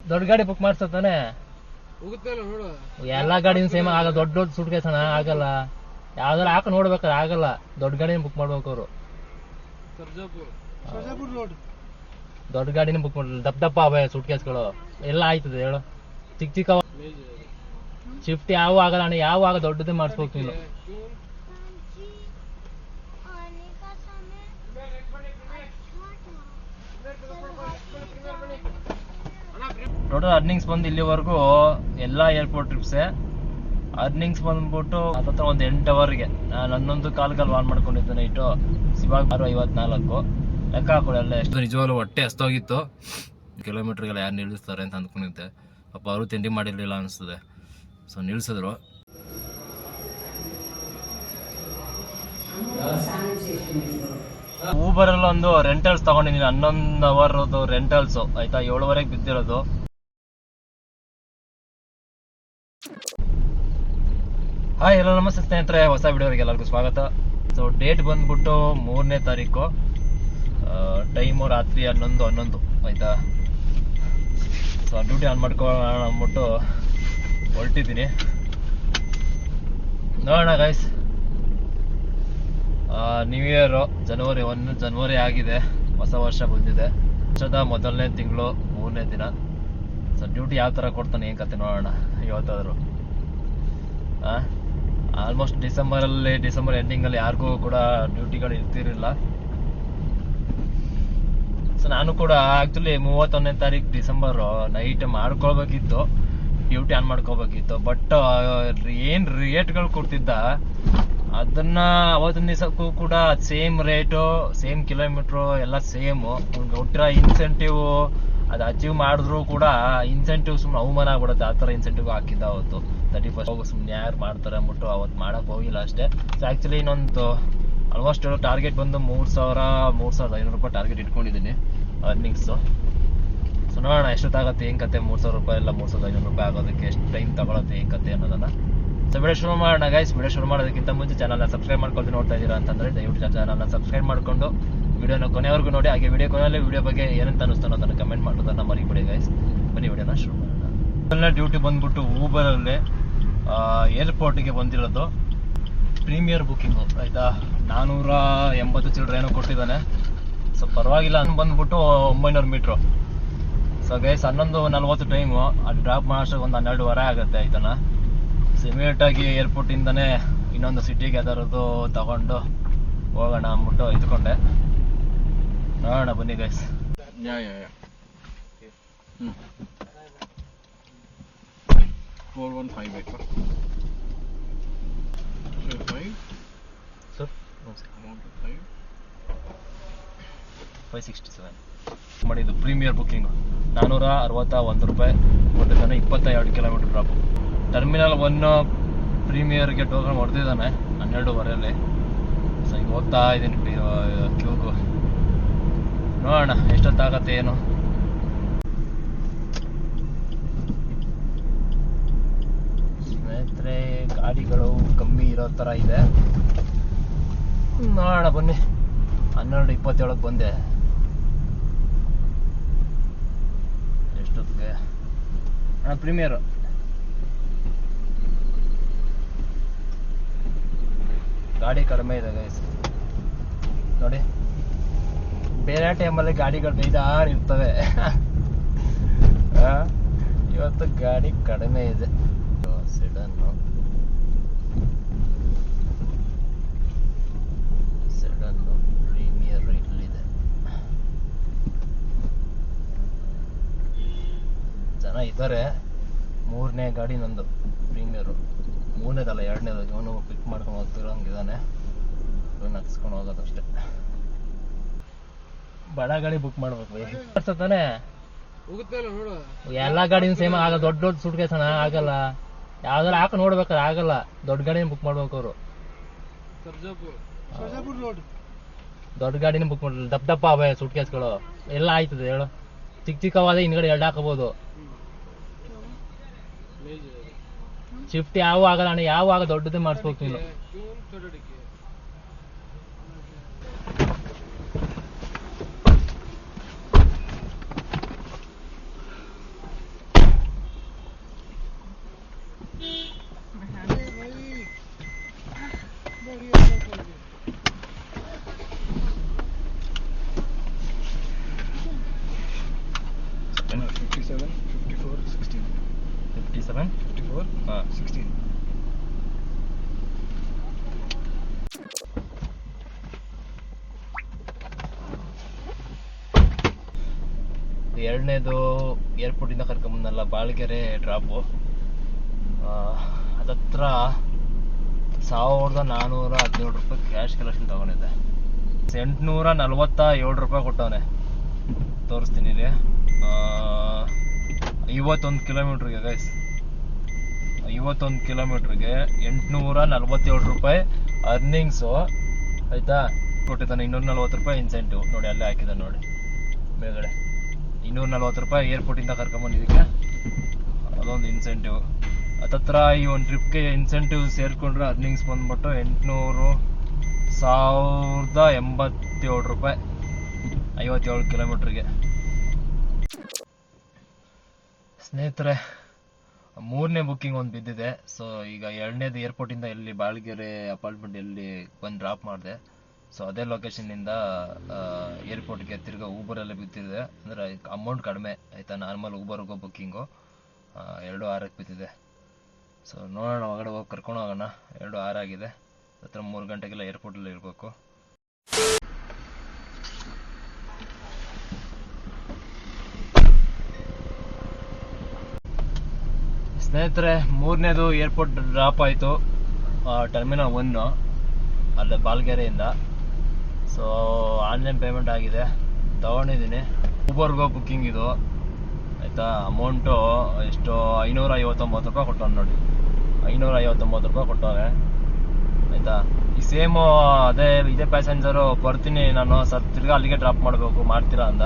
ದೊಡ್ಡ ಗಾಡಿ ಬುಕ್ ಮಾಡ್ಸತಾನೆ ಎಲ್ಲಾ ಗಾಡಿನ ಸೇಮ್ ಆಗಲ್ಲ. ದೊಡ್ಡ ದೊಡ್ಡ ಸೂಟ್ ಕೇಸ್ ಅಣ್ಣ ಆಗಲ್ಲ. ಯಾವ್ದಾರ ಹಾಕ ನೋಡ್ಬೇಕಾರೆ ಆಗಲ್ಲ. ದೊಡ್ಡ ಗಾಡಿನ ಬುಕ್ ಮಾಡ್ಬೇಕು ಅವರು. ದೊಡ್ಡ ಗಾಡಿನ ಬುಕ್ ಮಾಡ್ಲಿ. ದಪ್ಪ ದಪ್ಪ ಅವೇ ಸೂಟ್ ಕೇಸ್ಗಳು ಎಲ್ಲ ಆಯ್ತದೆ ಹೇಳು. ಚಿಕ್ಕ ಚಿಕ್ಕ ಶಿಫ್ಟ್ ಯಾವ ಆಗಲ್ಲ ಅಣ್ಣ. ಯಾವ ಆಗ ದೊಡ್ಡದೇ ಮಾಡಿಸ್ಬೇಕು ನೀನು. ಟೋಟಲ್ ಅರ್ನಿಂಗ್ಸ್ ಬಂದು ಇಲ್ಲಿವರೆಗೂ ಎಲ್ಲ ಏರ್ಪೋರ್ಟ್ ಟ್ರಿಪ್ಸೇ ಅರ್ನಿಂಗ್ಸ್ ಬಂದ್ಬಿಟ್ಟು ಹತ್ತತ್ರ ಒಂದು 8 ಅವರ್ಗೆ ನಾನು 11 ಕಾಲ್ಗಲ್ಲಿ ಆನ್ ಮಾಡ್ಕೊಂಡಿದ್ದೆ ನೈಟು. ಇವಾಗ 6:54 ಲೆಕ್ಕ ಹಾಕೊಳ್ಳಿ ಅಲ್ಲೇ. ಎಷ್ಟು ನಿಜವಾಗ್ಲೂ ಹೊಟ್ಟೆ ಹಸ್ತೋಗಿತ್ತು. ಕಿಲೋಮೀಟ್ರಿಗೆಲ್ಲ ಯಾರು ನಿಲ್ಲಿಸ್ತಾರೆ ಅಂತ ಅಂದ್ಕೊಂಡಿದ್ದೆ. ಪಾಪ ಅವರು ತಿಂಡಿ ಮಾಡಿರಲಿಲ್ಲ ಅನಿಸ್ತದೆ. ಸೊ ನಿಲ್ಲಿಸಿದ್ರು. ಊಬರಲ್ಲಿ ಒಂದು ರೆಂಟಲ್ಸ್ ತಗೊಂಡಿದ್ದೀನಿ. 11 ಅವರ್ದು ರೆಂಟಲ್ಸು ಆಯ್ತಾ. 7:30ಗೆ ಬಿದ್ದಿರೋದು. ಹಾಯ್ ಎಲ್ಲ ನಮಸ್ತೆ ಸ್ನೇಹಿತರೆ, ಹೊಸ ವಿಡಿಯೋಗೆ ಎಲ್ಲರಿಗೂ ಸ್ವಾಗತ. ಸೊ ಡೇಟ್ ಬಂದ್ಬಿಟ್ಟು 3ನೇ ತಾರೀಕು, ಟೈಮು ರಾತ್ರಿ 11 ಆಯ್ತಾ. ಸೊ ಡ್ಯೂಟಿ ಆನ್ ಮಾಡ್ಕೊಳ್ಳೋಣ ಅಂದ್ಬಿಟ್ಟು ಹೊರಟಿದ್ದೀನಿ. ನೋಡೋಣ ಗೈಸ್. ನ್ಯೂ ಇಯರು ಜನವರಿ ಆಗಿದೆ. ಹೊಸ ವರ್ಷ ಬಂದಿದೆ. ವರ್ಷದ ಮೊದಲನೇ ತಿಂಗಳು 3ನೇ ದಿನ. ಸೊ ಡ್ಯೂಟಿ ಯಾವ ಥರ ಕೊಡ್ತಾನೆ ಏನು ಕತೆ ನೋಡೋಣ ಇವತ್ತಾದರೂ. ಆಲ್ಮೋಸ್ಟ್ ಡಿಸೆಂಬರ್ ಎಂಡಿಂಗಲ್ಲಿ ಯಾರಿಗೂ ಕೂಡ ಡ್ಯೂಟಿಗಳು ಇರ್ತಿರಲಿಲ್ಲ. ಸೊ ನಾನು ಕೂಡ ಆ್ಯಕ್ಚುಲಿ 31ನೇ ತಾರೀಕು ಡಿಸೆಂಬರು ನೈಟ್ ಮಾಡ್ಕೊಳ್ಬೇಕಿತ್ತು, ಡ್ಯೂಟಿ ಆನ್ ಮಾಡ್ಕೋಬೇಕಿತ್ತು. ಬಟ್ ಏನು ರೇಟ್ಗಳು ಕೊಡ್ತಿದ್ದ ಅದನ್ನ ಅವತ್ತಿನ ದಿವಸಕ್ಕೂ ಕೂಡ ಸೇಮ್ ರೇಟು, ಸೇಮ್ ಕಿಲೋಮೀಟ್ರು ಎಲ್ಲ ಸೇಮು. ಕೊಟ್ಟಿರೋ ಇನ್ಸೆಂಟಿವ್ ಅದು ಅಚೀವ್ ಮಾಡಿದ್ರು ಕೂಡ ಇನ್ಸೆಂಟಿವ್ ಸುಮ್ಮನೆ ಅವಮಾನ ಆಗ್ಬಿಡುತ್ತೆ. ಆ ಥರ ಇನ್ಸೆಂಟಿವ್ ಹಾಕಿದ್ದ ಅವತ್ತು 31st ಹೋಗಿ ಸುಮ್ಮನೆ ಯಾರು ಮಾಡ್ತಾರೆ ಅಂದ್ಬಿಟ್ಟು ಅವತ್ತು ಮಾಡೋಕ್ಕೆ ಹೋಗಿಲ್ಲ ಅಷ್ಟೇ. ಸೊ ಆ್ಯಕ್ಚುಲಿ ಇನ್ನೊಂದು ಆಲ್ಮೋಸ್ಟ್ ಟಾರ್ಗೆಟ್ ಬಂದು 3,500 ರೂಪಾಯಿ ಟಾರ್ಗೆಟ್ ಇಟ್ಕೊಂಡಿದ್ದೀನಿ ಅರ್ನಿಂಗ್ಸು. ಸೊ ನೋಡೋಣ ಎಷ್ಟೊತ್ತಾಗುತ್ತೆ ಏನು ಕತೆ. 3,000 ರೂಪಾಯಿ ಇಲ್ಲ 3,500 ರೂಪಾಯಿ ಆಗೋದಕ್ಕೆ ಎಷ್ಟು ಟೈಮ್ ತಗೊಳುತ್ತೆ ಏನು ಕತೆ ಅನ್ನೋದನ್ನು. ಸೊ ವಿಡಿಯೋ ಶುರು ಮಾಡೋಣ ಗೈಸ್. ವಿಡಿಯೋ ಶುರು ಮಾಡೋದಕ್ಕಿಂತ ಮುಂಚೆ ಚಾನಲ್ನ ಸಬ್ಸ್ಕ್ರೈಬ್ ಮಾಡ್ಕೊಂಡು ನೋಡ್ತಾ ಇದ್ದೀರಾ ಅಂತಂದರೆ ದಯವಿಟ್ಟು ಚಾನಲ್ನ ಸಬ್ಸ್ಕ್ರೈಬ್ ಮಾಡಿಕೊಂಡು ವಿಡಿಯೋನ ಕೊನೆವರೆಗೂ ನೋಡಿ. ಹಾಗೆ ಕೊನೆಯಲ್ಲಿ ವಿಡಿಯೋ ಬಗ್ಗೆ ಏನಂತ ಅನ್ನಿಸ್ತಾನೋ ಅದನ್ನು ಕಮೆಂಟ್ ಮಾಡೋದನ್ನು ಮರಿಬೇಡಿ ಗೈಸ್. ಬನ್ನಿ ವಿಡಿಯೋನ ಶುರು ಮಾಡೋಣ. ಡ್ಯೂಟಿ ಬಂದ್ಬಿಟ್ಟು ಊಬರಲ್ಲಿ ಏರ್ಪೋರ್ಟಿಗೆ ಬಂದಿರೋದು. ಪ್ರೀಮಿಯರ್ ಬುಕ್ಕಿಂಗು ಆಯಿತಾ. 480 ಚಿಲ್ಲರೆ ಏನೋ ಕೊಟ್ಟಿದ್ದಾನೆ. ಸೊ ಪರವಾಗಿಲ್ಲ. ಬಂದ್ಬಿಟ್ಟು 900 ಮೀಟ್ರು. So guys 11:40 time. ಅದು ಡ್ರಾಪ್ ಮಾಡೋಷ್ಟಕ್ಕೆ ಒಂದು 12:15 ಆಗುತ್ತೆ ಆಯ್ತಾನ. ಸೊ ಇಮಿಡಿಯೇಟಾಗಿ ಏರ್ಪೋರ್ಟಿಂದನೇ ಇನ್ನೊಂದು ಸಿಟಿಗೆ ಯಾವ್ದಾರದು ತಗೊಂಡು ಹೋಗೋಣ ಅಂದ್ಬಿಟ್ಟು ಇದ್ಕೊಂಡೆ. ನೋಡೋಣ ಬನ್ನಿ ಗೈಸ್. 415 ಬೇಕಾ ಸರ್? 567 ಮಾಡಿದ್ದು ಪ್ರೀಮಿಯರ್ ಬುಕ್ಕಿಂಗು. 461 ರೂಪಾಯಿ ಕೊಟ್ಟಿದ್ದಾನೆ. 22 ಕಿಲೋಮೀಟರ್ ಡ್ರಾಪು. ಟರ್ಮಿನಲ್ 1 ಪ್ರೀಮಿಯರ್ಗೆ ಟೋಕನ್ ಹೊಡೆದಿದ್ದಾನೆ 12:15. ಸೊ ಈಗ ಹೋಗ್ತಾ ಇದ್ದೀನಿ ಕ್ಯೂಗೂ. ನೋಡೋಣ ಎಷ್ಟೊತ್ತಾಗತ್ತೆ ಏನು. ಸ್ನೇಹಿತರೆ ಗಾಡಿಗಳು ಕಮ್ಮಿ ಇರೋ ಥರ ಇದೆ. ನೋಡೋಣ ಬನ್ನಿ. 12:27 ಬಂದೆ. ಎಷ್ಟೊತ್ತಿಗೆ ಪ್ರೀಮಿಯರು ಗಾಡಿ ಕಡಿಮೆ ಇದೆ ಗೈಸ್ ನೋಡಿ. ಬೇರೆ ಟೈಮಲ್ಲಿ ಗಾಡಿಗಳು ಬೇಜಾರು ಇರ್ತವೆ. ಇವತ್ತು ಗಾಡಿ ಕಡಿಮೆ ಇದೆ. ಸೆಡನ್ನು ಪ್ರೀಮಿಯರ್ ಇಲ್ಲಿದೆ. ಜನ ಇದ್ದಾರೆ. 3ನೇ ಗಾಡಿ ನಂದು ಪ್ರೀಮಿಯರು. 3ನೇದಲ್ಲ 2ನೇದು. ಇವನು ಪಿಕ್ ಮಾಡ್ಕೊಂಡು ಹೋಗ್ತಿರೋಂಗಿದ್ದಾನೆ. ಇವನು ಹತ್ಸ್ಕೊಂಡು ಹೋಗೋದಷ್ಟೇ. ಬಡ ಗಾಡಿ ಬುಕ್ ಮಾಡ್ಬೇಕು ತಾನೆ. ಎಲ್ಲಾ ಗಾಡಿನ ಸೇಮ್ ಆಗಲ್ಲ. ದೊಡ್ಡ ದೊಡ್ಡ ಸೂಟ್ ಕೇಸ್ ಅಣ್ಣ ಆಗಲ್ಲ. ಯಾವ್ದಾರ ಹಾಕ ನೋಡ್ಬೇಕಾರೆ ಆಗಲ್ಲ. ದೊಡ್ಡ ಗಾಡಿನ ಬುಕ್ ಮಾಡ್ಬೇಕು ಅವರು. ದೊಡ್ಡ ಗಾಡಿನ ಬುಕ್ ಮಾಡ್ಲಿ. ದಪ್ಪ ದಪ್ಪ ಅವೇ ಸೂಟ್ ಕೇಸ್ಗಳು ಎಲ್ಲ ಆಯ್ತದೆ ಹೇಳು. ಚಿಕ್ಕ ಚಿಕ್ಕವಾದ ಹಿಂದ್ಗಡೆ 2 ಹಾಕಬಹುದು. ಶಿಫ್ಟ್ ಯಾವ ಆಗಲ್ಲ ಅಣ್ಣ. ಯಾವ ಆಗ ದೊಡ್ಡದೇ ಮಾಡಿಸ್ಬೇಕು ನೀನು. 57 54 ಹಾಂ 16. ಎರಡನೇದು ಏರ್ಪೋರ್ಟಿಂದ ಕರ್ಕೊಂಬಂದಲ್ಲ ಬಾಳ್ಗೆರೆ ಡ್ರಾಪು. ಅದತ್ರ 1417 ರೂಪಾಯಿ ಕ್ಯಾಶ್ ಕಲೆಕ್ಷನ್ ತಗೊಂಡಿದ್ದೆ. 847 ರೂಪಾಯಿ ಕೊಟ್ಟವನೆ. ತೋರಿಸ್ತೀನಿ ರೀ. 51 ಕಿಲೋಮೀಟ್ರಿಗೆ ಗೈಸ್, 51 ಕಿಲೋಮೀಟ್ರಿಗೆ 847 ರೂಪಾಯಿ ಅರ್ನಿಂಗ್ಸು ಆಯ್ತಾ. ಕೊಟ್ಟಿದ್ದಾನೆ 240 ರೂಪಾಯಿ ಇನ್ಸೆಂಟಿವ್ ನೋಡಿ, ಅಲ್ಲೇ ಹಾಕಿದ ನೋಡಿ ಮೇಲ್ಗಡೆ. 240 ರೂಪಾಯಿ ಏರ್ಪೋರ್ಟಿಂದ ಕರ್ಕೊಂಬಂದಿದ್ದಕ್ಕೆ ಅದೊಂದು ಇನ್ಸೆಂಟಿವ್. ಹತ್ತತ್ರ ಈ ಒಂದು ಟ್ರಿಪ್ಗೆ ಇನ್ಸೆಂಟಿವ್ ಸೇರಿಕೊಂಡ್ರೆ ಅರ್ನಿಂಗ್ಸ್ ಬಂದ್ಬಿಟ್ಟು 1087 ರೂಪಾಯಿ 57 ಕಿಲೋಮೀಟ್ರಿಗೆ. ಸ್ನೇಹಿತರೆ, 3ನೇ ಬುಕ್ಕಿಂಗ್ ಒಂದು ಬಿದ್ದಿದೆ. ಸೊ ಈಗ 2ನೇದು ಏರ್ಪೋರ್ಟಿಂದ ಎಲ್ಲಿ ಬಾಳ್ಗೆರೆ ಅಪಾರ್ಟ್ಮೆಂಟ್ ಎಲ್ಲಿ ಬಂದು ಡ್ರಾಪ್ ಮಾಡಿದೆ. ಸೊ ಅದೇ ಲೊಕೇಶನ್ನಿಂದ ಏರ್ಪೋರ್ಟ್ಗೆ ತಿರ್ಗಾ ಊಬರಲ್ಲೇ ಬಿದ್ದಿದೆ. ಅಂದರೆ ಅಮೌಂಟ್ ಕಡಿಮೆ ಆಯಿತಾ. ನಾರ್ಮಲ್ ಊಬರ್ಗೋ ಬುಕ್ಕಿಂಗು 2,600 ಬಿದ್ದಿದೆ. ಸೊ ನೋಡೋಣ, ಒಳಗಡೆ ಹೋಗಿ ಕರ್ಕೊಂಡು ಹೋಗೋಣ. 2,600 ಆಗಿದೆ. ಹತ್ರ 3 ಗಂಟೆಗೆಲ್ಲ ಏರ್ಪೋರ್ಟಲ್ಲಿ ಇರಬೇಕು. ಸ್ನೇಹಿತರೆ, 3ನೇದು ಏರ್ಪೋರ್ಟ್ ಡ್ರಾಪ್ ಆಯಿತು, ಟರ್ಮಿನಲ್ 1 ಅಲ್ಲೇ ಬಾಳ್ಗೆರೆಯಿಂದ. ಸೊ ಆನ್ಲೈನ್ ಪೇಮೆಂಟ್ ಆಗಿದೆ, ತಗೊಂಡಿದ್ದೀನಿ. ಊಬರ್ಗೋ ಬುಕ್ಕಿಂಗ್ ಇದು ಆಯಿತಾ. ಅಮೌಂಟು ಎಷ್ಟು 559 ರೂಪಾಯಿ ಕೊಟ್ಟವನು ನೋಡಿ, 559 ರೂಪಾಯಿ ಕೊಟ್ಟವನೆ ಆಯಿತಾ. ಈ ಸೇಮು ಇದೇ ಪ್ಯಾಸೆಂಜರು ಬರ್ತೀನಿ ನಾನು ಸರ್, ತಿರ್ಗಾ ಅಲ್ಲಿಗೆ ಡ್ರಾಪ್ ಮಾಡಬೇಕು, ಮಾಡ್ತೀರಾ ಅಂದ.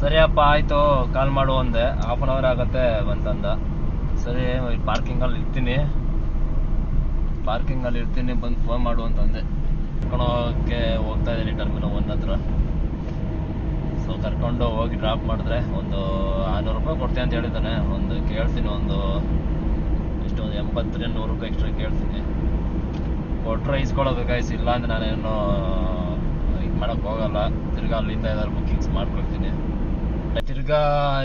ಸರಿಯಪ್ಪ ಆಯಿತು ಕಾಲ್ ಮಾಡು ಅಂದೆ. 1/2 ಅವರ್ ಆಗುತ್ತೆ ಅಂತಂದ. ಸರಿ ಪಾರ್ಕಿಂಗಲ್ಲಿ ಇರ್ತೀನಿ ಬಂದು ಫೋನ್ ಮಾಡು ಅಂತಂದೆ. ಕರ್ಕೊಂಡೋಗಕ್ಕೆ ಹೋಗ್ತಾ ಇದ್ದೀನಿ ಟರ್ಮಿನಲ್ 1 ಹತ್ರ. ಸೊ ಕರ್ಕೊಂಡು ಹೋಗಿ ಡ್ರಾಪ್ ಮಾಡಿದ್ರೆ ಒಂದು 600 ರೂಪಾಯಿ ಕೊಡ್ತೀನಿ ಅಂತ ಹೇಳಿದ್ದಾನೆ. ಒಂದು ಕೇಳ್ತೀನಿ, ಒಂದು 80 100 ರೂಪಾಯಿ ಎಕ್ಸ್ಟ್ರಾ ಕೇಳ್ತೀನಿ. ಕೊಟ್ಟರೆ ಇಸ್ಕೊಳ್ಳೋಬೇಕಾಯ್ತು, ಇಲ್ಲ ಅಂದರೆ ನಾನೇನು ಇದು ಮಾಡೋಕ್ಕೆ ಹೋಗಲ್ಲ. ತಿರ್ಗಾ ಅಲ್ಲಿಂದ ಏನಾದ್ರು ಬುಕ್ಕಿಂಗ್ಸ್ ಮಾಡ್ಕೊಳ್ತೀನಿ. ತಿರ್ಗಾ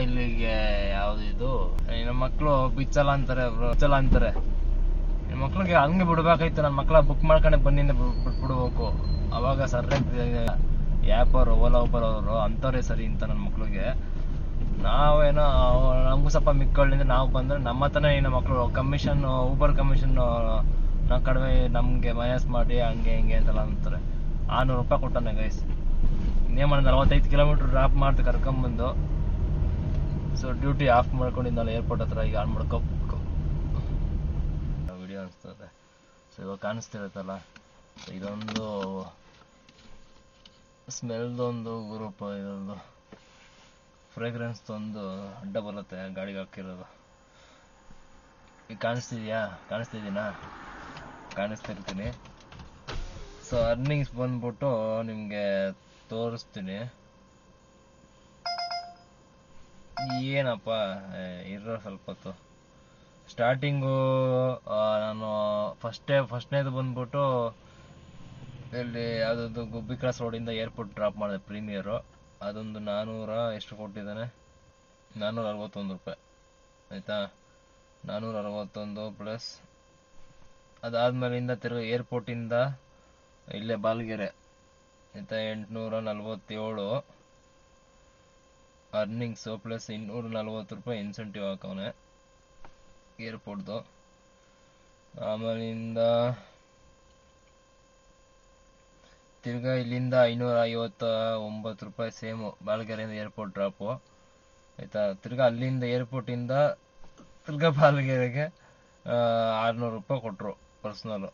ಇಲ್ಲಿಗೆ ಯಾವ್ದು ನಮ್ಮ ಮಕ್ಕಳು ಬಿಚ್ಚಲ್ಲ ಅಂತಾರೆ, ನಿಮ್ಮ ಮಕ್ಳಿಗೆ ಹಂಗೆ ಬಿಡ್ಬೇಕಾಯ್ತು. ನನ್ನ ಮಕ್ಕಳ ಬುಕ್ ಮಾಡ್ಕೊಂಡೆ ಬನ್ನಿಂದ ಬಿಟ್ಬಿಡ್ಬೇಕು. ಅವಾಗ ಸರ್ರೆ ಆ್ಯಪ್ ಅವರು ಓಲಾ ಊಬರ್ ಅವರು ಅಂಥವ್ರೆ ಸರಿ ಅಂತ ನನ್ನ ಮಕ್ಳಿಗೆ. ನಾವೇನೋ ನಮಗೂ ಸ್ವಲ್ಪ ಮಿಕ್ಕೊಳ್ಳಿಂದ ನಾವು ಬಂದರೆ ನಮ್ಮ ಹತ್ರನೇ ನಮ್ಮ ಮಕ್ಕಳು ಕಮಿಷನ್, ಊಬರ್ ಕಮಿಷನ್ ನಾವು ಕಡಿಮೆ ನಮಗೆ ಮೈನಸ್ ಮಾಡಿ ಹಂಗೆ ಹಿಂಗೆ ಅಂತೆಲ್ಲ ಅಂತಾರೆ. 600 ರೂಪಾಯಿ ಕೊಟ್ಟಾನೆ ಗೈಸ್. ಇನ್ನೇ ಮಾಡಿ 45 ಕಿಲೋಮೀಟ್ರ್ ಡ್ರಾಪ್ ಮಾಡ್ತು ಕರ್ಕೊಂಬಂದು. ಸೊ ಡ್ಯೂಟಿ ಆಫ್ ಮಾಡ್ಕೊಂಡಿದ್ದಲ್ಲ ಏರ್ಪೋರ್ಟ್ ಹತ್ರ, ಈಗ ಆನ್ ಮಾಡ್ಕೋಬೇಕು ವಿಡಿಯೋ ಅನಿಸ್ತದೆ. ಸೊ ಇವಾಗ ಕಾಣಿಸ್ತಿರುತ್ತಲ್ಲ, ಸೊ ಇದೊಂದು ಸ್ಮೆಲ್ದೊಂದು ಗ್ರೂಪ್, ಇದೊಂದು ಫ್ರೇಗ್ರೆನ್ಸ್ದೊಂದು ಅಡ್ಡ ಬರುತ್ತೆ ಗಾಡಿಗೆ ಹಾಕಿರೋದು. ಈಗ ಕಾಣಿಸ್ತಿದ್ದೀನಾ? ಕಾಣಿಸ್ತಿರ್ತೀನಿ. ಸೊ ಅರ್ನಿಂಗ್ಸ್ ಬಂದ್ಬಿಟ್ಟು ನಿಮಗೆ ತೋರಿಸ್ತೀನಿ. ಏನಪ್ಪ ಇರೋ ಸ್ವಲ್ಪ ಹೊತ್ತು. ಸ್ಟಾರ್ಟಿಂಗು ನಾನು ಫಸ್ಟ್ನೇದು ಬಂದ್ಬಿಟ್ಟು ಇಲ್ಲಿ ಯಾವುದೊಂದು ಗುಬ್ಬಿ ಕ್ರಾಸ್ ರೋಡಿಂದ ಏರ್ಪೋರ್ಟ್ ಡ್ರಾಪ್ ಮಾಡಿದೆ ಪ್ರೀಮಿಯರು. ಅದೊಂದು 400 ಎಷ್ಟು ಕೊಟ್ಟಿದ್ದಾನೆ, 461 ರೂಪಾಯಿ ಆಯಿತಾ. 461 ಪ್ಲಸ್ ಅದಾದ್ಮೇಲಿಂದ ತಿರ್ಗಿ ಏರ್ಪೋರ್ಟಿಂದ ಇಲ್ಲೇ ಬಾಳ್ಗೆರೆ ಆಯಿತಾ 847 ಅರ್ನಿಂಗ್ಸು ಪ್ಲಸ್ 240 ರೂಪಾಯಿ ಇನ್ಸೆಂಟಿವ್ ಹಾಕವನೆ ಏರ್ಪೋರ್ಟ್ದು. ಆಮೇಲಿಂದ ತಿರ್ಗಾ ಇಲ್ಲಿಂದ 559 ರೂಪಾಯಿ ಸೇಮು ಬಾಳ್ಗೆರೆಯಿಂದ ಏರ್ಪೋರ್ಟ್ ಡ್ರಾಪು ಆಯಿತಾ. ತಿರ್ಗಾ ಅಲ್ಲಿಂದ ಏರ್ಪೋರ್ಟಿಂದ ತಿರ್ಗಾ ಬಾಳ್ಗೆರೆಗೆ 600 ರೂಪಾಯಿ ಕೊಟ್ಟರು ಪರ್ಸ್ನಲ್ಲು.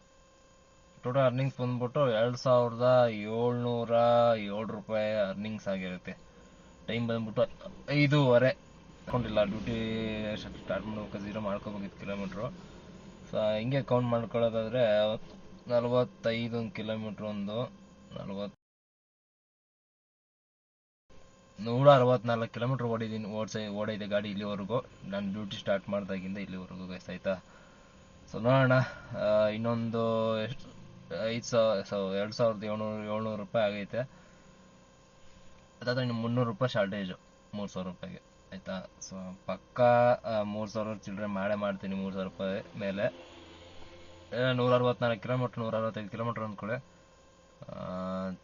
ಟೋಟಲ್ ಅರ್ನಿಂಗ್ಸ್ ಬಂದ್ಬಿಟ್ಟು 2707 ರೂಪಾಯಿ ಅರ್ನಿಂಗ್ಸ್ ಆಗಿರುತ್ತೆ. ಟೈಮ್ ಬಂದ್ಬಿಟ್ಟು 5:30 ಅನ್ಕೊಂಡಿಲ್ಲ. ಡ್ಯೂಟಿ ಸ್ಟಾರ್ಟ್ ಮಾಡ್ಬೇಕು, 0 ಮಾಡ್ಕೋಬೇಕಿತ್ತು ಕಿಲೋಮೀಟ್ರು. ಸೊ ಹಿಂಗೆ ಕೌಂಟ್ ಮಾಡ್ಕೊಳ್ಳೋದಾದರೆ 45 ಕಿಲೋಮೀಟ್ರ್, ಒಂದು 164 ಕಿಲೋಮೀಟ್ರ್ ಓಡಿದೆ ಗಾಡಿ ಇಲ್ಲಿವರೆಗೂ. ನಾನು ಡ್ಯೂಟಿ ಸ್ಟಾರ್ಟ್ ಮಾಡಿದಾಗಿಂದ ಇಲ್ಲಿವರೆಗೂ ಗೈಸ್ ಆಯಿತಾ. ಸೊ ನೋಡೋಣ, ಇನ್ನೊಂದು 2700 ರೂಪಾಯಿ ಆಗೈತೆ. ಅದಾದ್ರೆ ಇನ್ನು 300 ರೂಪಾಯಿ ಶಾರ್ಟೇಜು 3000 ರೂಪಾಯಿಗೆ. ಆಯಿತಾ. ಸೊ ಪಕ್ಕ 3,000 ಚಿಲ್ಲರೆ ಮಾಡ್ತೀನಿ, 3,000 ರೂಪಾಯಿ ಮೇಲೆ. 164 ಕಿಲೋಮೀಟ್ರ್, 165 ಕಿಲೋಮೀಟ್ರ್ ಅಂದ್ಕೊಳ್ಳಿ.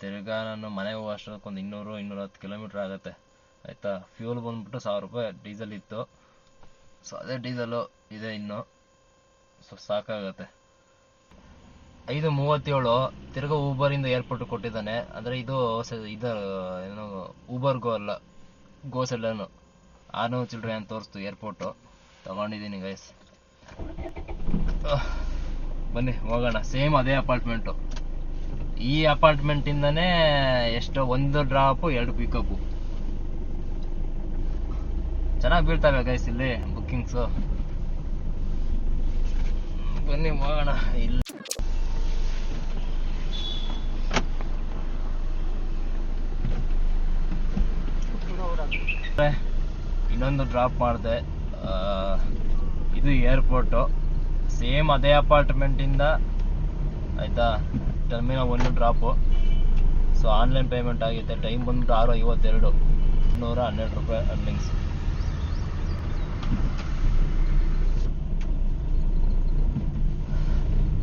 ತಿರ್ಗಾ ನಾನು ಮನೆಗೆ ಹೋಗೋ ಅಷ್ಟೊಂದು 200-210 ಕಿಲೋಮೀಟ್ರ್ ಆಗುತ್ತೆ ಆಯಿತಾ. ಫ್ಯೂಲ್ ಬಂದ್ಬಿಟ್ಟು 1,000 ರೂಪಾಯಿ ಡೀಸೆಲ್ ಇತ್ತು. ಸೊ ಅದೇ ಡೀಸೆಲು ಇದೆ ಇನ್ನು, ಸೊ ಸಾಕಾಗತ್ತೆ. 5:37 ತಿರ್ಗಾ ಊಬರಿಂದ ಏರ್ಪೋರ್ಟ್ ಕೊಟ್ಟಿದ್ದಾನೆ. ಅಂದರೆ ಇದು ಏನು ಊಬರ್ ಗೋ ಅಲ್ಲ, ಗೋ ಸೆಲ್ಲನು 600 ಚಿಲ್ಲರೆ ಅಂತ ತೋರಿಸ್ತು ಏರ್ಪೋರ್ಟು. ತಗೊಂಡಿದ್ದೀನಿ ಗೈಸ್. ಬನ್ನಿ ಹೋಗೋಣ. ಸೇಮ್ ಅದೇ ಅಪಾರ್ಟ್ಮೆಂಟು. ಈ ಅಪಾರ್ಟ್ಮೆಂಟಿಂದನೇ ಎಷ್ಟೋ 1 ಡ್ರಾಪು 2 ಪಿಕಪ್ಪು. ಚೆನ್ನಾಗಿ ಬೀಳ್ತವೆ ಗೈಸ್ ಇಲ್ಲಿ ಬುಕ್ಕಿಂಗ್ಸು. ಬನ್ನಿ ಹೋಗೋಣ. ಇಲ್ಲಿ ಇನ್ನೊಂದು ಡ್ರಾಪ್ ಮಾಡಿದೆ. ಇದು ಏರ್ಪೋರ್ಟು, ಸೇಮ್ ಅದೇ ಅಪಾರ್ಟ್ಮೆಂಟಿಂದ ಆಯಿತಾ. Terminal 1 drop. So online payment ಆಗಿದೆ. ಟೈಮ್ ಬಂದ್ಬಿಟ್ಟು 6:52, 212 ರೂಪಾಯಿ ಅರ್ನಿಂಗ್ಸ್.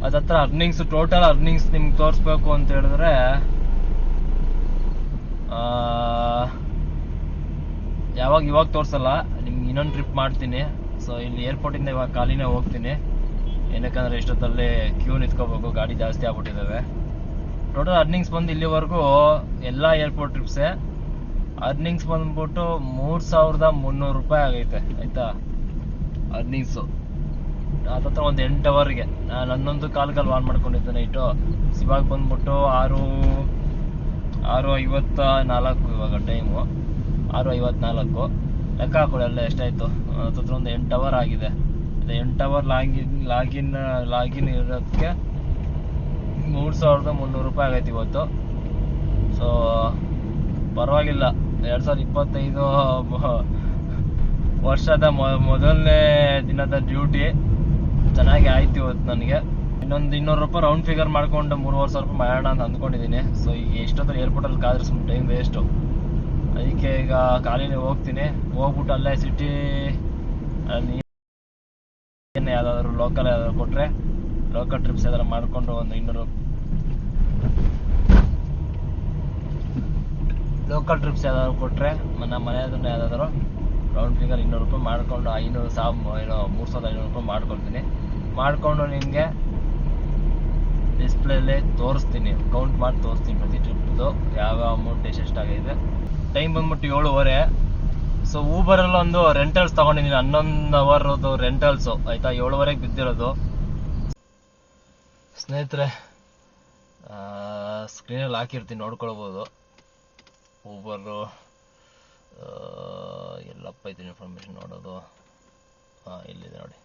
ಅದತ್ರ ಅರ್ನಿಂಗ್ಸ್, ಟೋಟಲ್ ಅರ್ನಿಂಗ್ಸ್ ನಿಮ್ಗೆ ತೋರಿಸ್ಬೇಕು ಅಂತ ಹೇಳಿದ್ರೆ ಇವಾಗ ತೋರಿಸಲ್ಲ, ನಿಮ್ಗೆ ಇನ್ನೊಂದು ಟ್ರಿಪ್ ಮಾಡ್ತೀನಿ. ಸೊ ಇಲ್ಲಿ ಏರ್ಪೋರ್ಟಿಂದ ಇವಾಗ ಖಾಲಿನೇ ಹೋಗ್ತೀನಿ, ಏನಕ್ಕಂದ್ರೆ ಇಷ್ಟೊತ್ತಲ್ಲಿ ಕ್ಯೂ ನಿಂತ್ಕೋಬೇಕು, ಗಾಡಿ ಜಾಸ್ತಿ ಆಗ್ಬಿಟ್ಟಿದ್ದಾವೆ. ಟೋಟಲ್ ಅರ್ನಿಂಗ್ಸ್ ಬಂದು ಇಲ್ಲಿವರೆಗೂ ಎಲ್ಲ ಏರ್ಪೋರ್ಟ್ ಟ್ರಿಪ್ಸೇ ಅರ್ನಿಂಗ್ಸ್ ಬಂದ್ಬಿಟ್ಟು 3,300 ರೂಪಾಯಿ ಆಗೈತೆ ಆಯಿತಾ. ಅರ್ನಿಂಗ್ಸು ಅದತ್ರ ಒಂದು 8 ಅವರ್ಗೆ. ನಾನು 11 ಕಾಲ್ಗಲ್ಲಿ ಆನ್ ಮಾಡ್ಕೊಂಡಿದ್ದೆ ನೈಟು. ಇವಾಗ ಬಂದ್ಬಿಟ್ಟು 6:54 ಇವಾಗ ಟೈಮು, 6:54. ಲೆಕ್ಕ ಹಾಕೊಳ್ಳಿ ಅಲ್ಲ ಎಷ್ಟಾಯಿತು. ಅದತ್ರ ಒಂದು 8 ಅವರ್ ಆಗಿದೆ. 8 ಅವರ್ ಲಾಗಿನ್ ಇರೋದಕ್ಕೆ 3,300 ರೂಪಾಯಿ ಆಗೈತೆ ಇವತ್ತು. ಸೊ ಪರವಾಗಿಲ್ಲ. 2025 ವರ್ಷದ ಮೊದಲನೇ ದಿನದ ಡ್ಯೂಟಿ ಚೆನ್ನಾಗಿ ಆಯ್ತು ಇವತ್ತು ನನಗೆ. ಇನ್ನೊಂದು 200 ರೂಪಾಯಿ ರೌಂಡ್ ಫಿಗರ್ ಮಾಡ್ಕೊಂಡು 3,500 ರೂಪಾಯಿ ಮಾಡೋಣ ಅಂತ ಅಂದ್ಕೊಂಡಿದ್ದೀನಿ. ಸೊ ಈಗ ಎಷ್ಟೊತ್ತಲ್ಲಿ ಏರ್ಪೋರ್ಟಲ್ಲಿ ಕಾದ್ರೆ ಸುಮ್ಮನೆ ಟೈಮ್ ವೇಸ್ಟು. ಅದಕ್ಕೆ ಈಗ ಖಾಲಿನೇ ಹೋಗ್ತೀನಿ. ಹೋಗ್ಬಿಟ್ಟು ಅಲ್ಲೇ ಸಿಟಿ ಯಾವುದಾದ್ರು ಲೋಕಲ್ ಯಾವ್ದಾದ್ರು ಕೊಟ್ಟರೆ, ಲೋಕಲ್ ಟ್ರಿಪ್ಸ್ ಯಾವ್ದಾರು ಮಾಡಿಕೊಂಡು ಒಂದು 200 ಲೋಕಲ್ ಟ್ರಿಪ್ಸ್ ಯಾವ್ದಾದ್ರು ಕೊಟ್ಟರೆ ನಮ್ಮ ಮನೆ ಅದನ್ನ ಯಾವುದಾದ್ರು ರೌಂಡ್ ಫಿಗರ್ 200 ರೂಪಾಯಿ ಮಾಡಿಕೊಂಡು 3,500 ರೂಪಾಯಿ ಮಾಡ್ಕೊಳ್ತೀನಿ. ಮಾಡಿಕೊಂಡು ನಿಮಗೆ ಡಿಸ್ಪ್ಲೇಲೇ ತೋರಿಸ್ತೀನಿ, ಕೌಂಟ್ ಮಾಡಿ ತೋರಿಸ್ತೀನಿ ಪ್ರತಿ ಟ್ರಿಪ್ದು ಯಾವ ಅಮೌಂಟ್ ಎಷ್ಟಾಗೈತೆ. ಟೈಮ್ ಬಂದ್ಬಿಟ್ಟು 7:15. ಸೊ ಊಬರಲ್ಲಿ ಒಂದು ರೆಂಟಲ್ಸ್ ತೊಗೊಂಡಿದ್ದೀನಿ, 11 ಅವರ್ದು ರೆಂಟಲ್ಸು ಆಯಿತಾ. 7:15ಗೆ ಬಿದ್ದಿರೋದು. ಸ್ನೇಹಿತರೆ ಸ್ಕ್ರೀನಲ್ಲಿ ಹಾಕಿರ್ತೀನಿ, ನೋಡ್ಕೊಳ್ಬೋದು. ಊಬರು ಎಲ್ಲಪ್ಪ ಇದು ಇನ್ಫಾರ್ಮೇಷನ್ ನೋಡೋದು. ಇಲ್ಲಿದೆ ನೋಡಿ,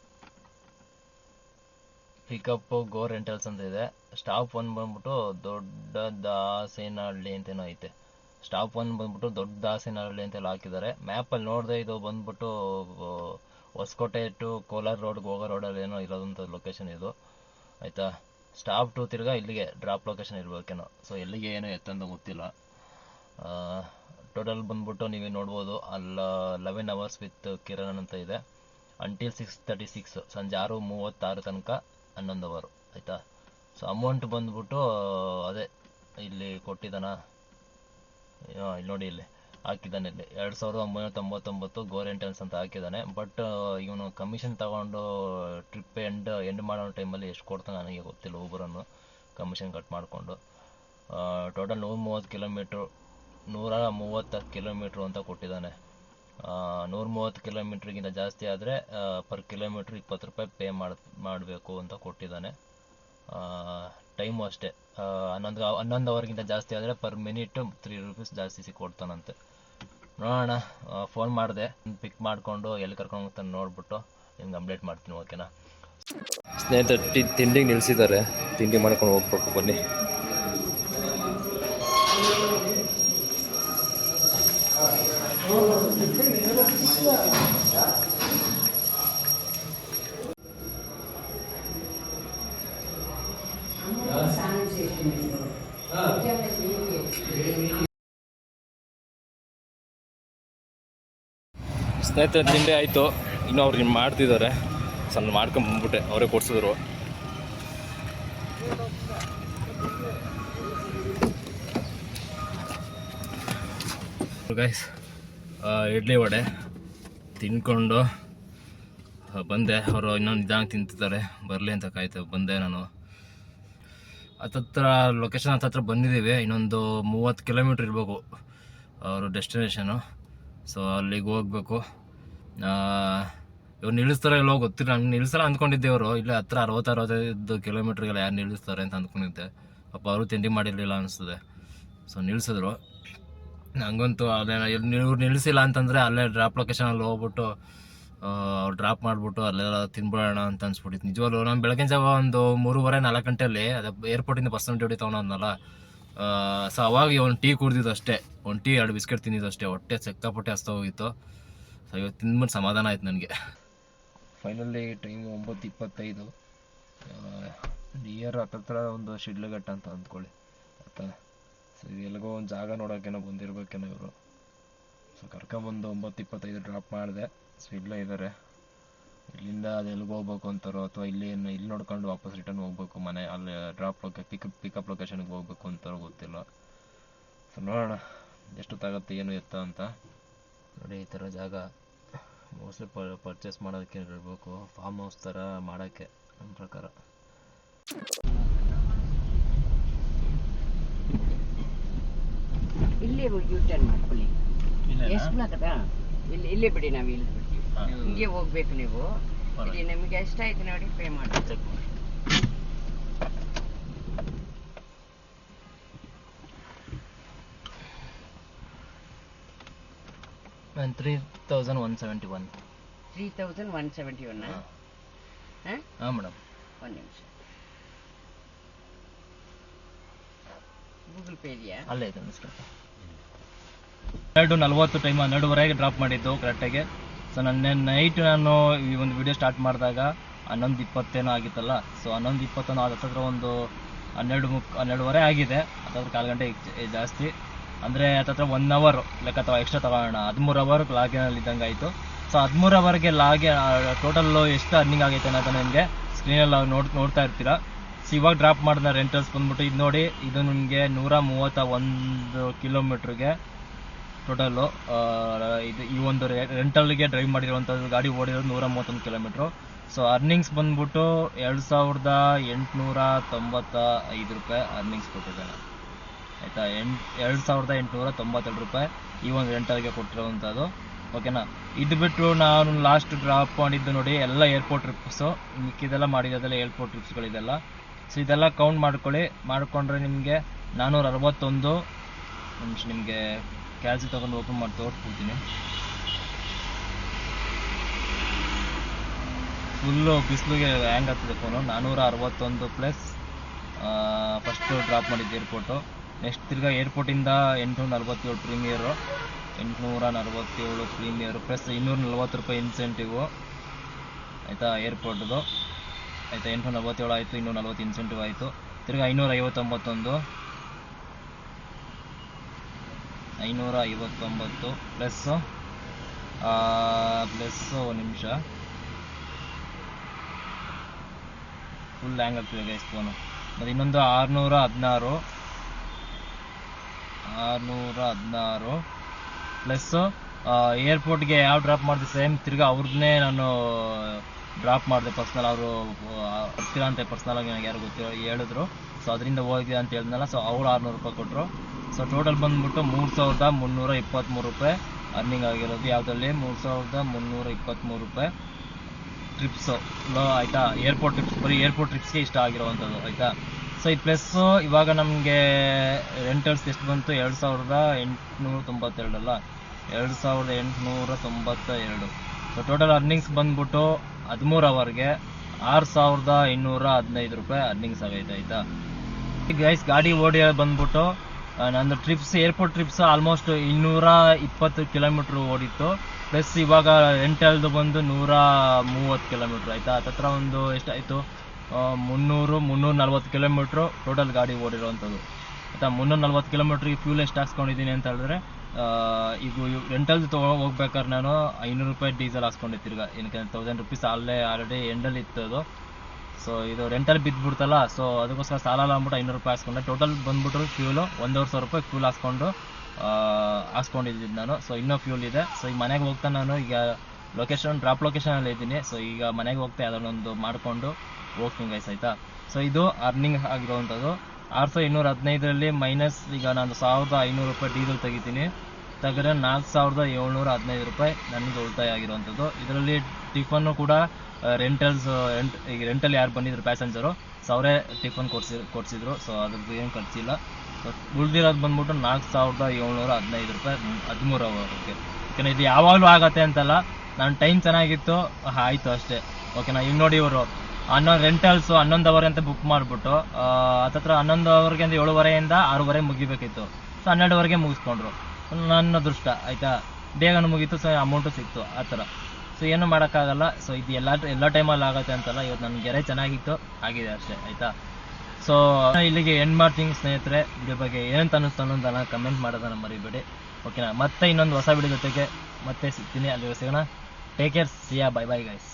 ಪಿಕಪ್ ಗೋ ರೆಂಟಲ್ಸ್ ಅಂತ ಇದೆ. ಸ್ಟಾಪ್ 1 ಬಂದ್ಬಿಟ್ಟು ದೊಡ್ಡ ದಾಸೇನಹಳ್ಳಿ ಅಂತೇನೋ ಐತೆ. ಸ್ಟಾಪ್ 1 ಬಂದ್ಬಿಟ್ಟು ದೊಡ್ಡ ದಾಸೇನಹಳ್ಳಿ ಅಂತೆಲ್ಲ ಹಾಕಿದ್ದಾರೆ. ಮ್ಯಾಪಲ್ಲಿ ನೋಡಿದೆ, ಇದು ಬಂದ್ಬಿಟ್ಟು ಹೊಸಕೋಟೆ ಟು ಕೋಲಾರ ರೋಡ್ಗೆ ಹೋಗೋ ರೋಡಲ್ಲಿ ಏನೋ ಇರೋದಂಥ ಲೊಕೇಶನ್ ಇದು ಆಯಿತಾ. ಸ್ಟಾಪ್ 2 ತಿರ್ಗಾ ಇಲ್ಲಿಗೆ ಡ್ರಾಪ್ ಲೊಕೇಶನ್ ಇರಬೇಕೇನೋ. ಸೊ ಎಲ್ಲಿಗೆ ಏನೋ ಎತ್ತಂತ ಗೊತ್ತಿಲ್ಲ. ಟೋಟಲ್ ಬಂದ್ಬಿಟ್ಟು ನೀವೇ ನೋಡ್ಬೋದು. ಅಲ್ಲ 11 ಅವರ್ಸ್ ವಿತ್ ಕಿರಣ್ ಅಂತ ಇದೆ. ಅಂಟಿಲ್ 6:36, ಸಂಜೆ 6:36 ತನಕ 11 ಅವರು ಆಯಿತಾ. ಸೊ ಅಮೌಂಟ್ ಬಂದ್ಬಿಟ್ಟು ಅದೇ ಇಲ್ಲಿ ಕೊಟ್ಟಿದ್ದಾನ, ಇಲ್ಲಿ ನೋಡಿ, ಇಲ್ಲಿ ಹಾಕಿದ್ದಾನೆ. ಇಲ್ಲಿ 2,999 ಗೋ ರೆಂಟಲ್ಸ್ ಅಂತ ಹಾಕಿದ್ದಾನೆ. ಬಟ್ ಇವನು ಕಮಿಷನ್ ತಗೊಂಡು ಟ್ರಿಪ್ ಎಂಡ್ ಮಾಡೋ ಟೈಮಲ್ಲಿ ಎಷ್ಟು ಕೊಡ್ತಾನೆ ನನಗೆ ಗೊತ್ತಿಲ್ಲ. ಊಬರನ್ನು ಕಮಿಷನ್ ಕಟ್ ಮಾಡಿಕೊಂಡು ಟೋಟಲ್ 130 ಕಿಲೋಮೀಟ್ರು, 130 ಕಿಲೋಮೀಟ್ರು ಅಂತ ಕೊಟ್ಟಿದ್ದಾನೆ. 130 ಕಿಲೋಮೀಟ್ರಿಗಿಂತ ಜಾಸ್ತಿ ಆದರೆ ಪರ್ ಕಿಲೋಮೀಟ್ರ್ 20 ರೂಪಾಯಿ ಪೇ ಮಾಡಬೇಕು ಅಂತ ಕೊಟ್ಟಿದ್ದಾನೆ. ಟೈಮು ಅಷ್ಟೇ, 11 ಅವರ್ಗಿಂತ ಜಾಸ್ತಿ ಆದರೆ ಪರ್ ಮಿನಿಟ್ 3 ರೂಪೀಸ್ ಜಾಸ್ತಿ ಕೊಡ್ತಾನಂತೆ. ನೋಡೋಣ. ಫೋನ್ ಮಾಡಿದೆ, ಪಿಕ್ ಮಾಡಿಕೊಂಡು ಎಲ್ಲಿ ಕರ್ಕೊಂಡು ಹೋಗ್ತಾನೆ ನೋಡ್ಬಿಟ್ಟು ನಿಮ್ಗೆ ಅಪ್ಡೇಟ್ ಮಾಡ್ತೀನಿ, ಓಕೆನಾ. ಸ್ನೇಹಿತರೆ ತಿಂಡಿಗೆ ನಿಲ್ಲಿಸಿದ್ದಾರೆ, ತಿಂಡಿ ಮಾಡ್ಕೊಂಡು ಹೋಗ್ಬೇಕು, ಬನ್ನಿ. ಸ್ನೇಹಿತರೆ ತಿಂಡಿ ಆಯಿತು, ಇನ್ನೂ ಅವ್ರಿಗೆ ಮಾಡ್ತಿದ್ದಾರೆ. ಸಣ್ಣ ಮಾಡ್ಕೊಂಡು ಬಂದ್ಬಿಟ್ಟೆ, ಅವರೇ ಕೊಡ್ಸಿದ್ರು. ಗೈಸ್ ಇಡ್ಲಿ ವಡೆ ತಿನ್ಕೊಂಡು ಬಂದೆ. ಅವರು ಇನ್ನೊಂದು ನಿಧಾನ ತಿಂತಿದ್ದಾರೆ, ಬರಲಿ ಅಂತ ಕಾಯ್ತು ಬಂದೆ ನಾನು. ಹತ್ತತ್ರ ಲೊಕೇಶನ್ ಹತ್ತತ್ರ ಬಂದಿದ್ದೀವಿ, ಇನ್ನೊಂದು 30 ಕಿಲೋಮೀಟ್ರ್ ಇರಬೇಕು ಅವರು ಡೆಸ್ಟಿನೇಷನು. ಸೊ ಅಲ್ಲಿಗೆ ಹೋಗ್ಬೇಕು. ಇವ್ರು ನಿಲ್ಲಿಸ್ತಾರೆ ಎಲ್ಲೋ ಗೊತ್ತಿಲ್ಲ, ನಂಗೆ ನಿಲ್ಲಿಸಲ್ಲ ಅಂದ್ಕೊಂಡಿದ್ದೆ. ಅವರು ಇಲ್ಲೇ ಹತ್ರ 60-65 ಕಿಲೋಮೀಟ್ರಿಗೆಲ್ಲ ಯಾರು ನಿಲ್ಲಿಸ್ತಾರೆ ಅಂತ ಅಂದ್ಕೊಂಡಿದ್ದೆ. ಪಾಪ ಅವರು ತಿಂಡಿ ಮಾಡಿರಲಿಲ್ಲ ಅನಿಸ್ತದೆ. ಸೊ ನಿಲ್ಲಿಸಿದ್ರು. ಹಂಗಂತೂ ಅಲ್ಲೇ ಇವ್ರು ನಿಲ್ಲಿಸಿಲ್ಲ ಅಂತಂದರೆ ಅಲ್ಲೇ ಡ್ರಾಪ್ ಲೊಕೇಶನಲ್ಲಿ ಹೋಗ್ಬಿಟ್ಟು ಅವ್ರು ಡ್ರಾಪ್ ಮಾಡಿಬಿಟ್ಟು ಅಲ್ಲೆಲ್ಲ ತಿನ್ಬಿಡೋಣ ಅಂತ ಅನ್ಸ್ಬಿಟ್ಟಿತ್ತು. ನಿಜವಾಗ್ಲೂ ನಾನು ಬೆಳಗಿನ ಜಾವ ಒಂದು 3:30-4 ಗಂಟೆಯಲ್ಲಿ ಅದೇ ಏರ್ಪೋರ್ಟಿಂದ ಪರ್ಸನಲ್ ಡ್ಯೂಟಿ ತೊಗೊಂಡಲ್ಲ. ಸೊ ಅವಾಗ ಒಂದು ಟೀ ಕುಡ್ದಿದ್ದು ಅಷ್ಟೇ, ಒಂದು ಟೀ 2 ಬಿಸ್ಕೆಟ್ ತಿಂದಿದ್ದು ಅಷ್ಟೇ. ಹೊಟ್ಟೆ ಸಿಕ್ಕಾಪಟ್ಟೆ ಹಸ್ತ ಹೋಗಿತ್ತು. ಸೊ ಇವತ್ತು ತಿಂದ್ಬಿಟ್ಟು ಸಮಾಧಾನ ಆಯ್ತು ನನಗೆ. Finally time 9:25. ನಿಯರ್ ಹತ್ತತ್ರ ಒಂದು ಶಿಡ್ಲಘಟ್ಟ ಅಂತ ಅಂದ್ಕೊಳ್ಳಿ ಆಯ್ತಾ. ಸೊ ಎಲ್ಲಿಗೋ ಒಂದು ಜಾಗ ನೋಡೋಕ್ಕೇನೋ ಬಂದಿರ್ಬೇಕೇನೋ ಇವರು. ಸೊ ಕರ್ಕೊಂಬಂದು 9:25 ಡ್ರಾಪ್ ಮಾಡಿದೆ. ಸೊ ಇಲ್ಲೇ ಇದ್ದಾರೆ. ಇಲ್ಲಿಂದ ಅದು ಎಲ್ಲಿಗೆ ಹೋಗ್ಬೇಕು ಅಂತಾರೋ ಅಥವಾ ಇಲ್ಲಿ ನೋಡ್ಕೊಂಡು ವಾಪಸ್ ರಿಟರ್ನ್ ಹೋಗ್ಬೇಕು ಮನೆ, ಅಲ್ಲಿ ಡ್ರಾಪ್ ಪಿಕಪ್ ಲೊಕೇಶನ್ಗೆ ಹೋಗ್ಬೇಕು ಅಂತಾರೋ ಗೊತ್ತಿಲ್ಲ. ಸೊ ನೋಡೋಣ ಎಷ್ಟೊತ್ತಾಗುತ್ತೆ ಏನು ಎತ್ತ ಅಂತ. ನೋಡಿ ಈ ಥರ ಜಾಗ ಮೋಸ್ಟ್ಲಿ ಪರ್ಚೇಸ್ ಮಾಡೋದಕ್ಕೆ ಇರಬೇಕು, ಫಾರ್ಮ್ ಹೌಸ್ ಥರ ಮಾಡೋಕ್ಕೆ ನಮ್ಮ ಪ್ರಕಾರ. ಇಲ್ಲೇ ಯೂ ಟರ್ನ್ ಮಾಡ್ಕೊಳ್ಳಿ. ಎಷ್ಟು ಮಾತ್ರ ಇಲ್ಲೇ ಬಿಡಿ, ನಾವು ಇಲ್ಲಿ ಬಿಡ್ತೀವಿ. ಹಿಂಗೆ ಹೋಗ್ಬೇಕು ನೀವು. ಇಲ್ಲಿ ನಮಗೆ ಎಷ್ಟಾಯ್ತು ನೋಡಿ ಪೇ ಮಾಡಿ. ಚೆಕ್ ಮಾಡಿ. ನಾನು 3,171. 3,171. ಹಾಂ ಮೇಡಮ್, ಒಂದು ನಿಮಿಷ. ಗೂಗಲ್ ಪೇ ಇದೆಯಾ? ಅಲ್ಲೇ ಇದೆ ಮಿಸ್ಟರ್. 12:40 ಟೈಮ್, 12:30ಗೆ ಡ್ರಾಪ್ ಮಾಡಿದ್ದು ಕರೆಕ್ಟಾಗಿ. ಸೊ ನನ್ನ ನೈಟ್ ನಾನು ಈ ಒಂದು ವಿಡಿಯೋ ಸ್ಟಾರ್ಟ್ ಮಾಡಿದಾಗ 11:20 ಆಗಿತ್ತಲ್ಲ. ಸೊ 11:20 ಹತ್ತತ್ರ ಒಂದು 12:30 ಆಗಿದೆ. ಹತ್ತತ್ರ 1/4 ಗಂಟೆ ಜಾಸ್ತಿ ಅಂದರೆ ಹತ್ತತ್ರ 1 ಅವರ್ ಲೆಕ್ಕ ಅಥವಾ ಎಕ್ಸ್ಟ್ರಾ ತಗೊಳ್ಳೋಣ. 13 ಅವರ್ ಲಾಗಿನಲ್ಲಿ ಇದ್ದಂಗೆ ಆಯಿತು. ಸೊ 13 ಅವರ್ಗೆ ಟೋಟಲ್ಲು ಎಷ್ಟು ಅರ್ನಿಂಗ್ ಆಗೈತೆ ಅನ್ನೋದನ್ನು ನಿಮಗೆ ಸ್ಕ್ರೀನಲ್ಲಿ ನೋಡ್ತಾ ಇರ್ತೀರಾ. ಸೊ ಇವಾಗ ಡ್ರಾಪ್ ಮಾಡಿದ ರೆಂಟಲ್ಸ್ ಬಂದ್ಬಿಟ್ಟು ಇದು ನೋಡಿ, ಇದು ನಿಮಗೆ 131 ಕಿಲೋಮೀಟ್ರಿಗೆ ಟೋಟಲ್ಲು. ಇದು ಈ ಒಂದು ರೆಂಟಲ್ಗೆ ಡ್ರೈವ್ ಮಾಡಿರುವಂಥದ್ದು ಗಾಡಿ ಓಡಿರೋದು 131 ಕಿಲೋಮೀಟ್ರು. ಸೊ ಅರ್ನಿಂಗ್ಸ್ ಬಂದ್ಬಿಟ್ಟು 2,895 ರೂಪಾಯಿ ಅರ್ನಿಂಗ್ಸ್ ಕೊಟ್ಟಿದ್ದಾನೆ ಆಯಿತಾ. 2,892 ರೂಪಾಯಿ ಈ ಒಂದು ರೆಂಟಲ್ಗೆ ಕೊಟ್ಟಿರೋವಂಥದ್ದು. ಓಕೆನಾ. ಇದು ಬಿಟ್ಟು ನಾನು ಲಾಸ್ಟ್ ಡ್ರಾಪ್ ಮಾಡಿದ್ದು ನೋಡಿ ಎಲ್ಲ ಏರ್ಪೋರ್ಟ್ ಟ್ರಿಪ್ಸು, ಮಿಕ್ಕಿದೆಲ್ಲ ಮಾಡಿರೋದೆಲ್ಲ ಏರ್ಪೋರ್ಟ್ ಟ್ರಿಪ್ಸ್ಗಳಿದೆಲ್ಲ. ಸೊ ಇದೆಲ್ಲ ಕೌಂಟ್ ಮಾಡಿಕೊಂಡ್ರೆ ನಿಮಗೆ 461 ನಿಮಿಷ. ನಿಮಗೆ ಕ್ಯಾಲ್ಸಿ ತೊಗೊಂಡು ಓಪನ್ ಮಾಡಿ ತೋರಿಸ್ಬಿಡ್ತೀನಿ. ಫುಲ್ಲು ಬಿಸಿಲಿಗೆ ಹ್ಯಾಂಗ್ ಆಗ್ತದೆ ಫೋನು. 461 ಪ್ಲಸ್ ಫಸ್ಟು ಡ್ರಾಪ್ ಮಾಡಿದ್ದು ಏರ್ಪೋರ್ಟು. ನೆಕ್ಸ್ಟ್ ತಿರ್ಗಾ ಏರ್ಪೋರ್ಟಿಂದ 847 ಪ್ರೀಮಿಯರು, 847 ಪ್ರೀಮಿಯರು ಪ್ಲಸ್ 240 ರೂಪಾಯಿ ಇನ್ಸೆಂಟಿವು ಆಯಿತಾ ಏರ್ಪೋರ್ಟ್ದು ಆಯಿತಾ. 847 ಆಯಿತು, 240 ಇನ್ಸೆಂಟಿವ್ ಆಯಿತು. ತಿರ್ಗಾ 559 ಪ್ಲಸ್ಸು ಒಂದು ನಿಮಿಷ, ಫುಲ್ ಹ್ಯಾಂಗ್ ಆಗ್ತಿದೆ ಗೈಸ್ ಫೋನು. ಮತ್ತು ಇನ್ನೊಂದು 616 ಪ್ಲಸ್ಸು ಏರ್ಪೋರ್ಟ್ಗೆ ಯಾವ ಡ್ರಾಪ್ ಮಾಡಿದೆ ಸೇಮ್ ತಿರ್ಗಾ ಅವ್ರನ್ನೇ ನಾನು ಡ್ರಾಪ್ ಮಾಡಿದೆ ಪರ್ಸ್ನಲ್. ಅವರು ಬರ್ತೀರಾ ಅಂತ ಪರ್ಸ್ನಲಾಗಿ ನನಗೆ ಯಾರು ಗೊತ್ತಿರೋ ಹೇಳಿದ್ರು. ಸೊ ಅದರಿಂದ ಹೋಗಿದೆ ಅಂತ ಹೇಳಿದ್ನಲ್ಲ. ಸೊ ಅವ್ರು 600 ರೂಪಾಯಿ ಕೊಟ್ಟರು. ಸೊ ಟೋಟಲ್ ಬಂದ್ಬಿಟ್ಟು 3,323 ರೂಪಾಯಿ ಅರ್ನಿಂಗ್ ಆಗಿರೋದು. ಯಾವುದಲ್ಲಿ 3,323 ರೂಪಾಯಿ ಟ್ರಿಪ್ಸು ಆಯಿತಾ. ಏರ್ಪೋರ್ಟ್ ಟ್ರಿಪ್ಸ್, ಬರೀ ಏರ್ಪೋರ್ಟ್ ಟ್ರಿಪ್ಸ್ಗೆ ಇಷ್ಟ ಆಗಿರೋವಂಥದ್ದು ಆಯಿತಾ. ಸೊ ಈ ಪ್ಲಸ್ಸು ಇವಾಗ ನಮಗೆ ರೆಂಟಲ್ಸ್ ಎಷ್ಟು ಬಂತು, 2,892 ಅಲ್ಲ, 2,892. ಸೊ ಟೋಟಲ್ ಅರ್ನಿಂಗ್ಸ್ ಬಂದ್ಬಿಟ್ಟು 13 ಅವರ್ಗೆ 6,215 ರೂಪಾಯಿ ಅರ್ನಿಂಗ್ಸ್ ಆಗೈತೆ ಆಯಿತಾ. ಗೈಸ್ ಗಾಡಿ ಓಡಿಯೋ ಬಂದ್ಬಿಟ್ಟು ನಂದು trips airport trips almost 220 kilometre ಓಡಿತ್ತು. ಪ್ಲಸ್ ಇವಾಗ ರೆಂಟಲ್ದು ಬಂದು 130 ಕಿಲೋಮೀಟ್ರ್ ಆಯಿತಾ. ಹತ್ತತ್ರ ಒಂದು ಎಷ್ಟಾಯಿತು, 340 ಕಿಲೋಮೀಟ್ರು ಟೋಟಲ್ ಗಾಡಿ ಓಡಿರೋವಂಥದ್ದು ಆಯಿತಾ. 340 ಕಿಲೋಮೀಟ್ರಿಗೆ ಫ್ಯೂಲ್ ಎಷ್ಟು ಹಾಕ್ಸ್ಕೊಂಡಿದ್ದೀನಿ ಅಂತ ಹೇಳಿದ್ರೆ ಈಗ ರೆಂಟಲ್ ಹೋಗ್ಬೇಕಾದ್ರೆ ನಾನು 500 ರೂಪಾಯಿ ಡೀಸೆಲ್ ಹಾಕ್ಸ್ಕೊಂಡೆ ತಿರ್ಗಾ, ಏನಕ್ಕೆ 1000 ರುಪೀಸ್ ಆಲ್ರೆಡಿ ಎಂಡಲ್ಲಿ ಇತ್ತು ಅದು. ಸೊ ಇದು ರೆಂಟಲ್ ಬಿದ್ದುಬಿಡ್ತಲ್ಲ, ಸೊ ಅದಕ್ಕೋಸ್ಕರ ಸಾಲ ಅಂದ್ಬಿಟ್ಟು 500 ರೂಪಾಯಿ ಹಾಕ್ಸ್ಕೊಂಡೆ. ಟೋಟಲ್ ಬಂದ್ಬಿಟ್ಟು ಫ್ಯೂಲು 1,500 ರೂಪಾಯಿ ಫ್ಯೂಲ್ ಹಾಕ್ಸ್ಕೊಂಡಿದ್ದು ನಾನು. ಸೊ ಇನ್ನೂ ಫ್ಯೂಲ್ ಇದೆ. ಸೊ ಈಗ ಮನೆಗೆ ಹೋಗ್ತಾ ನಾನು ಈಗ ಡ್ರಾಪ್ ಲೊಕೇಶನಲ್ಲಿ ಇದ್ದೀನಿ. ಸೊ ಈಗ ಮನೆಗೆ ಹೋಗ್ತಾ ಅದನ್ನೊಂದು ಮಾಡಿಕೊಂಡು ಹೋಗ್ತೀನಿ ಗೈಸ್, ಆಯಿತಾ. ಸೊ ಇದು ಅರ್ನಿಂಗ್ ಆಗಿರೋವಂಥದ್ದು. 6,215ರಲ್ಲಿ ಮೈನಸ್ ಈಗ ನಾನು 1,500 ರೂಪಾಯಿ ಡೀಸೆಲ್ ತೆಗಿತೀನಿ, ತೆಗೆದ್ರೆ 4,715 ರೂಪಾಯಿ ನನಗೆ ಉಳಿತಾಯ ಆಗಿರುವಂಥದ್ದು. ಇದರಲ್ಲಿ ಟಿಫನ್ನು ಕೂಡ ಈಗ ರೆಂಟಲ್ಲಿ ಯಾರು ಬಂದಿದ್ರು ಪ್ಯಾಸೆಂಜರು, ಸೊ ಅವರೇ ಟಿಫನ್ ಕೊಡಿಸಿದ್ರು. ಸೊ ಅದ್ರದ್ದು ಏನು ಖರ್ಚಿಲ್ಲ. ಸೊ ಉಳಿದಿರೋದು ಬಂದ್ಬಿಟ್ಟು 4,715 ರೂಪಾಯಿ 13 ಅವರ್ಗೆ. ಓಕೆನಾ, ಇದು ಯಾವಾಗಲೂ ಆಗತ್ತೆ ಅಂತಲ್ಲ, ನನ್ನ ಟೈಮ್ ಚೆನ್ನಾಗಿತ್ತು ಆಯಿತು ಅಷ್ಟೇ. ಓಕೆನಾ, ಈಗ ನೋಡಿ ಇವರು ರೆಂಟಲ್ಸು 11 ಅವರ್ ಅಂತ ಬುಕ್ ಮಾಡಿಬಿಟ್ಟು ಹತ್ತತ್ರ 11 ಅವರ್ಗೆ ಅಂದರೆ 7:30ಇಂದ 6:30 ಮುಗಿಬೇಕಿತ್ತು. ಸೊ 12ವರೆಗೆ ಮುಗಿಸ್ಕೊಂಡ್ರು. ನನ್ನ ಅದೃಷ್ಟ ಆಯಿತಾ, ಬೇಗನೂ ಮುಗೀತು. ಸೊ ಅಮೌಂಟು ಸಿಕ್ತು ಆ ಥರ. ಸೊ ಏನೂ ಮಾಡೋಕ್ಕಾಗಲ್ಲ. ಸೊ ಇದು ಎಲ್ಲ ಟೈಮಲ್ಲಿ ಆಗುತ್ತೆ ಅಂತಲ್ಲ. ಇವತ್ತು ನನ್ನ ಗೆರೆ ಚೆನ್ನಾಗಿತ್ತು, ಆಗಿದೆ ಅಷ್ಟೇ, ಆಯಿತಾ. ಸೊ ಇಲ್ಲಿಗೆ ಎಂಡ್ ಮಾಡ್ತೀನಿ ಸ್ನೇಹಿತರೆ. ವಿಡಿಯೋ ಬಗ್ಗೆ ಏನಂತ ಅನ್ನಿಸ್ತು ಅನ್ನೋದನ್ನ ಕಮೆಂಟ್ ಮಾಡೋದನ್ನ ಮರಿಬೇಡಿ. ಓಕೆನಾ, ಮತ್ತೆ ಇನ್ನೊಂದು ಹೊಸ ವಿಡಿಯೋ ಜೊತೆಗೆ ಮತ್ತೆ ಸಿಗ್ತೀನಿ. ಅಲ್ಲಿ ಸಿಗೋಣ. ಟೇಕ್ ಕೇರ್, ಸಿಯಾ, ಬೈ ಬೈ ಗೈಸ್.